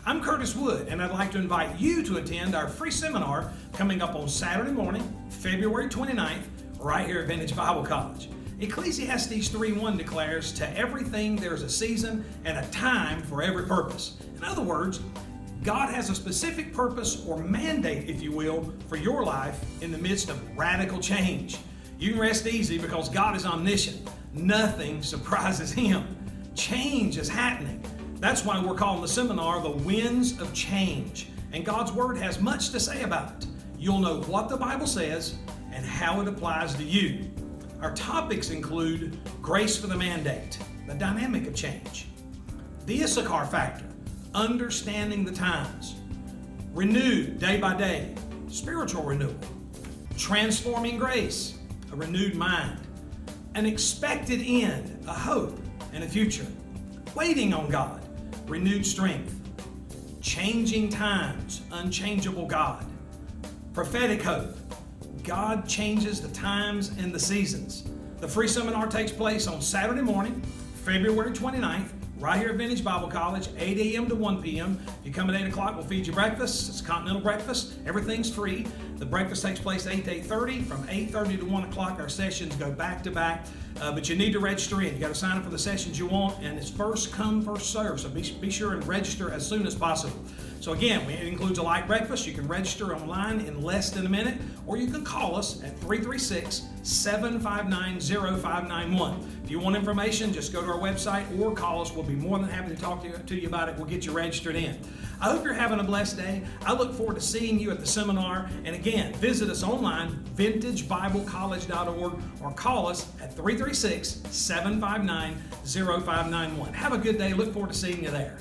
I'm Curtis Wood, and I'd like to invite you to attend our free seminar coming up on Saturday morning, February 29th, right here at Vintage Bible College. Ecclesiastes 3:1 declares, "To everything there is a season and a time for every purpose." In other words, God has a specific purpose or mandate, if you will, for your life in the midst of radical change. You can rest easy because God is omniscient. Nothing surprises Him. Change is happening. That's why we're calling the seminar The Winds of Change. And God's Word has much to say about it. You'll know what the Bible says and how it applies to you. Our topics include grace for the mandate, the dynamic of change, the Issachar factor, understanding the times, renewed day by day, spiritual renewal, transforming grace, a renewed mind, an expected end, a hope and a future, waiting on God, renewed strength, changing times, unchangeable God, prophetic hope, God changes the times and the seasons. The free seminar takes place on Saturday morning, February 29th, right here at Vintage Bible College, 8 a.m. to 1 p.m. If you come at 8 o'clock, we'll feed you breakfast. It's a continental breakfast. Everything's free. The breakfast takes place 8 to 8:30. From 8:30 to 1 o'clock, our sessions go back to back. But you need to register in. You got to sign up for the sessions you want, and it's first come, first serve. So be sure and register as soon as possible. So again, it includes a light breakfast. You can register online in less than a minute, or you can call us at 336-759-0591. If you want information, just go to our website or call us. We'll be more than happy to talk to you about it. We'll get you registered in. I hope you're having a blessed day. I look forward to seeing you at the seminar. And again, visit us online, vintagebiblecollege.org, or call us at 336-759-0591. Have a good day. Look forward to seeing you there.